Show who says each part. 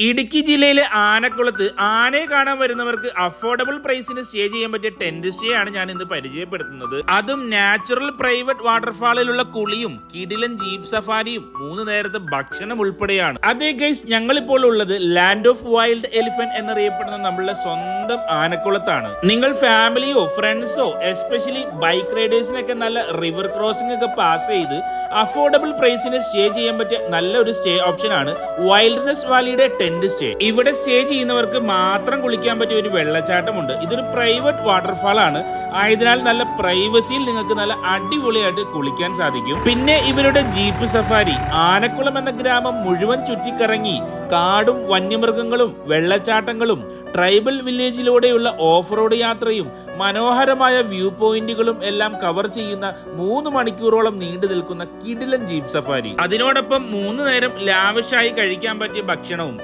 Speaker 1: ഇടുക്കി ജില്ലയിലെ ആനക്കുളത്ത് ആനയെ കാണാൻ വരുന്നവർക്ക് അഫോർഡബിൾ പ്രൈസിന് സ്റ്റേ ചെയ്യാൻ പറ്റിയ ടെന്റ് സ്റ്റേ ആണ് ഞാൻ ഇന്ന് പരിചയപ്പെടുത്തുന്നത്. അതും നാച്ചുറൽ പ്രൈവറ്റ് വാട്ടർഫാളിലുള്ള കുളിയും കിടിലൻ ജീപ്പ് സഫാരിയും 3 നേരത്തെ ഭക്ഷണം ഉൾപ്പെടെയാണ്. അതേ ഗൈസ്, ഞങ്ങളിപ്പോൾ ഉള്ളത് ലാൻഡ് ഓഫ് വൈൽഡ് എലിഫന്റ് എന്നറിയപ്പെടുന്ന നമ്മളുടെ സ്വന്തം ആനക്കുളത്താണ്. നിങ്ങൾ ഫാമിലിയോ ഫ്രണ്ട്സോ എസ്പെഷ്യലി ബൈക്ക് റൈഡേഴ്സിനൊക്കെ നല്ല റിവർ ക്രോസിംഗ് ഒക്കെ പാസ് ചെയ്ത് അഫോർഡബിൾ പ്രൈസിന് സ്റ്റേ ചെയ്യാൻ പറ്റിയ നല്ലൊരു സ്റ്റേ ഓപ്ഷൻ ആണ് വൈൽഡ്നസ് വാലിയുടെ ടെന്റ് സ്റ്റേ. ഇവിടെ സ്റ്റേ ചെയ്യുന്നവർക്ക് മാത്രം കുളിക്കാൻ പറ്റിയ ഒരു വെള്ളച്ചാട്ടമുണ്ട്. ഇതൊരു പ്രൈവറ്റ് വാട്ടർഫാൾ ആണ്. ആയതിനാൽ നല്ല പ്രൈവസിയിൽ നിങ്ങൾക്ക് നല്ല അടിപൊളിയായിട്ട് കുളിക്കാൻ സാധിക്കും. പിന്നെ ഇവരുടെ ജീപ്പ് സഫാരി ആനക്കുളം എന്ന ഗ്രാമം മുഴുവൻ ചുറ്റിക്കറങ്ങി കാടും വന്യമൃഗങ്ങളും വെള്ളച്ചാട്ടങ്ങളും ട്രൈബൽ വില്ലേജിലൂടെയുള്ള ഓഫ് റോഡ് യാത്രയും മനോഹരമായ വ്യൂ പോയിന്റുകളും എല്ലാം കവർ ചെയ്യുന്ന 3 മണിക്കൂറോളം നീണ്ടു നിൽക്കുന്ന കിടിലൻ ജീപ്പ് സഫാരി. അതിനോടൊപ്പം 3 നേരം ലാവിഷായി കഴിക്കാൻ പറ്റിയ ഭക്ഷണവും